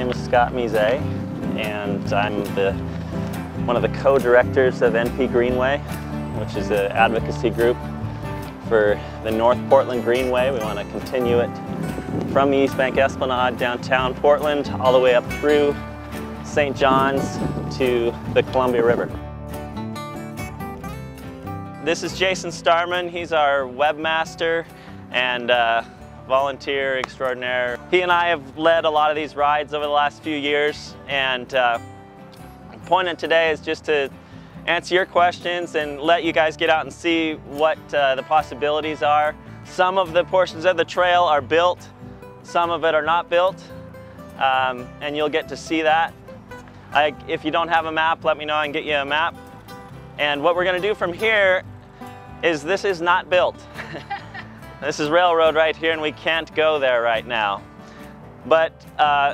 name is Scott Mizee, and I'm one of the co-directors of npGREENWAY, which is an advocacy group for the North Portland Greenway. We want to continue it from the Easbank Esplanade, downtown Portland, all the way up through St. John's to the Columbia River. This is Jason Starman. He's our webmaster and volunteer extraordinaire. He and I have led a lot of these rides over the last few years, and the point of today is just to answer your questions and let you guys get out and see what the possibilities are. Some of the portions of the trail are built, some of it are not built, and you'll get to see that. If you don't have a map, let me know, I can get you a map. And what we're going to do from here is, this is not built. This is railroad right here, and we can't go there right now. But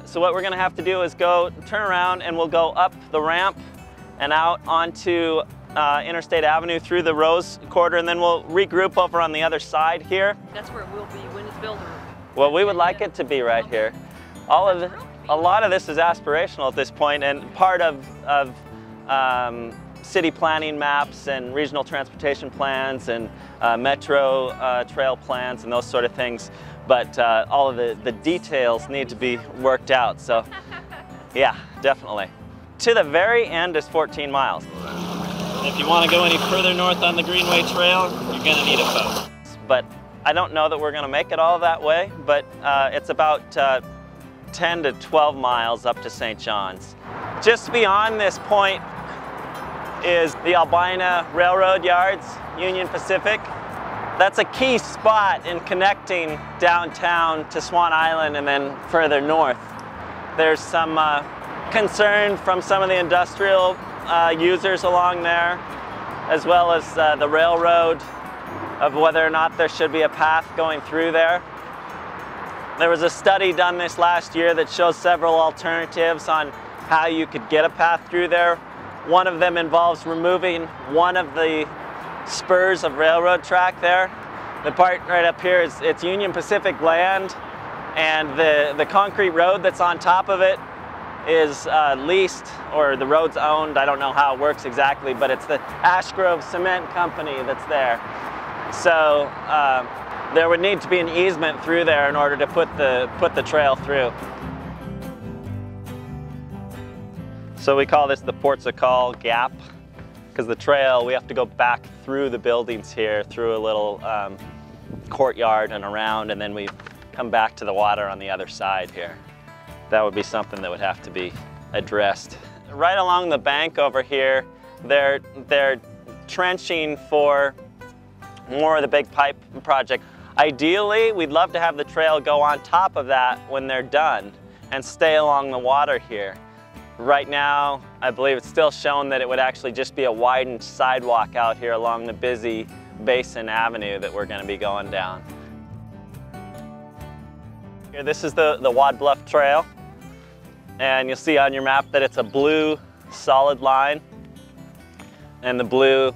so what we're going to have to do is turn around, and we'll go up the ramp and out onto Interstate Avenue through the Rose Quarter, and then we'll regroup over on the other side here. That's where it will be when it's built. Well, we would like it to be right here. A lot of this is aspirational at this point, and part of city planning maps and regional transportation plans and metro trail plans and those sort of things. But all of the details need to be worked out. So yeah, definitely. To the very end is 14 miles. If you want to go any further north on the Greenway Trail, you're going to need a boat. But I don't know that we're going to make it all that way, but it's about 10 to 12 miles up to St. John's. Just beyond this point is the Albina Railroad Yards, Union Pacific. That's a key spot in connecting downtown to Swan Island and then further north. There's some concern from some of the industrial users along there, as well as the railroad, of whether or not there should be a path going through there. There was a study done this last year that shows several alternatives on how you could get a path through there. One of them involves removing one of the spurs of railroad track there. The part right up here it's Union Pacific land, and the concrete road that's on top of it is leased, or the road's owned. I don't know how it works exactly, but it's the Ashgrove Cement Company that's there. So there would need to be an easement through there in order to put the trail through. So we call this the Ports of Call Gap, because the trail, we have to go back through the buildings here, through a little courtyard and around, and then we come back to the water on the other side here. That would be something that would have to be addressed. Right along the bank over here, they're trenching for more of the big pipe project. Ideally, we'd love to have the trail go on top of that when they're done and stay along the water here. Right now, I believe it's still shown that it would actually just be a widened sidewalk out here along the busy Basin Avenue that we're going to be going down. Here, this is the Wad Bluff Trail, and you'll see on your map that it's a blue solid line, and the blue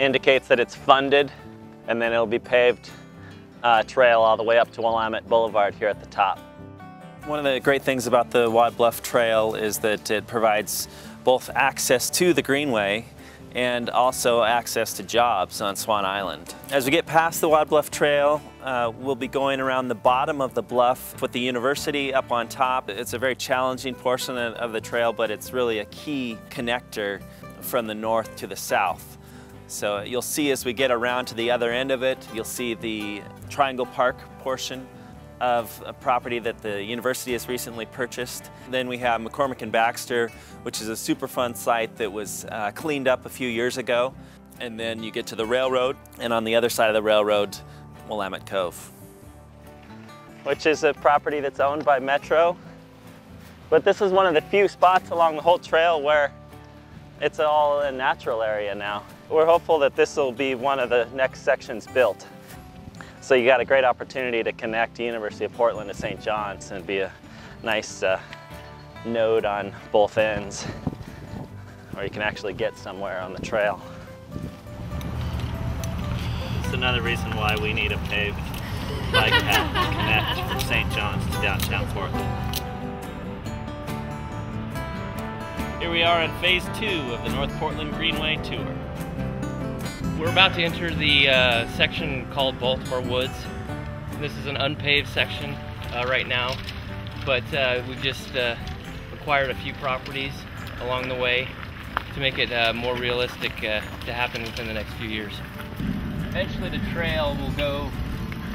indicates that it's funded, and then it'll be paved trail all the way up to Willamette Boulevard here at the top. One of the great things about the Wad Bluff Trail is that it provides both access to the Greenway and also access to jobs on Swan Island. As we get past the Wad Bluff Trail, we'll be going around the bottom of the bluff with the university up on top. It's a very challenging portion of the trail, but it's really a key connector from the north to the south. So you'll see as we get around to the other end of it, you'll see the Triangle Park portion of a property that the university has recently purchased. Then we have McCormick and Baxter, which is a Superfund site that was cleaned up a few years ago. And then you get to the railroad, and on the other side of the railroad, Willamette Cove, which is a property that's owned by Metro. But this is one of the few spots along the whole trail where it's all a natural area now. We're hopeful that this will be one of the next sections built. So you got a great opportunity to connect the University of Portland to St. John's, and be a nice node on both ends, or you can actually get somewhere on the trail. It's another reason why we need a paved bike path to connect from St. John's to downtown Portland. Here we are on phase 2 of the North Portland Greenway Tour. We're about to enter the section called Baltimore Woods. This is an unpaved section right now, but we've just acquired a few properties along the way to make it more realistic to happen within the next few years. Eventually the trail will go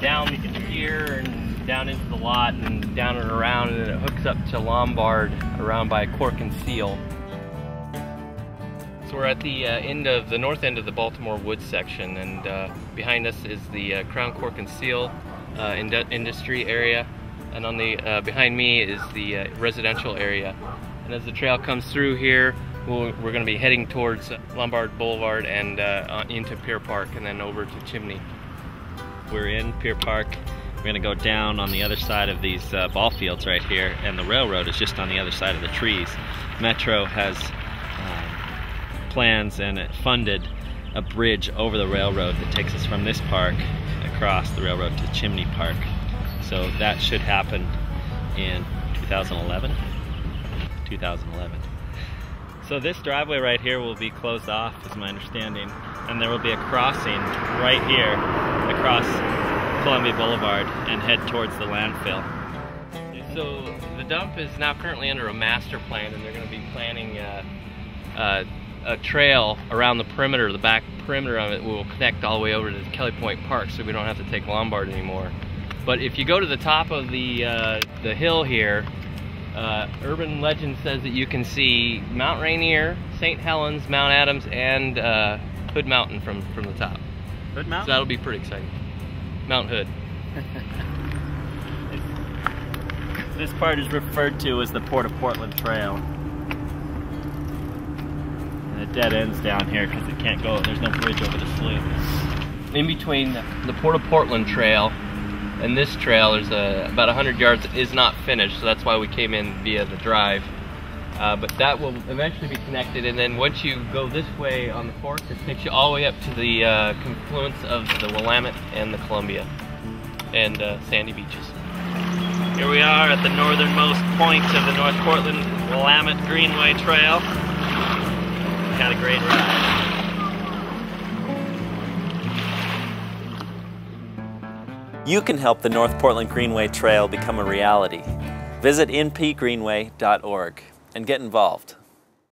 down here and down into the lot and down and around, and then it hooks up to Lombard around by Cork and Seal. So we're at the north end of the Baltimore Woods section, and behind us is the Crown Cork and Seal industry area, and on the behind me is the residential area. And as the trail comes through here, we're going to be heading towards Lombard Boulevard and into Pier Park, and then over to Chimney. We're in Pier Park. We're going to go down on the other side of these ball fields right here, and the railroad is just on the other side of the trees. Metro has plans and it funded a bridge over the railroad that takes us from this park across the railroad to Chimney Park. So that should happen in 2011. So this driveway right here will be closed off, is my understanding, and there will be a crossing right here across Columbia Boulevard and head towards the landfill. So the dump is now currently under a master plan, and they're going to be planning a trail around the perimeter. The back perimeter of it will connect all the way over to Kelley Point Park, so we don't have to take Lombard anymore. But if you go to the top of the hill here, urban legend says that you can see Mount Rainier, St. Helens, Mount Adams, and Hood Mountain from the top. Hood Mountain? So that'll be pretty exciting. Mount Hood. This part is referred to as the Port of Portland Trail. And it dead ends down here because it can't go, there's no bridge over the slough. In between the Port of Portland Trail and this trail, there's about 100 yards that is not finished, so that's why we came in via the drive. But that will eventually be connected, and then once you go this way on the fork, it takes you all the way up to the confluence of the Willamette and the Columbia and sandy beaches. Here we are at the northernmost point of the North Portland Willamette Greenway Trail. Had a great ride. You can help the North Portland Greenway Trail become a reality. Visit npGREENWAY.org and get involved.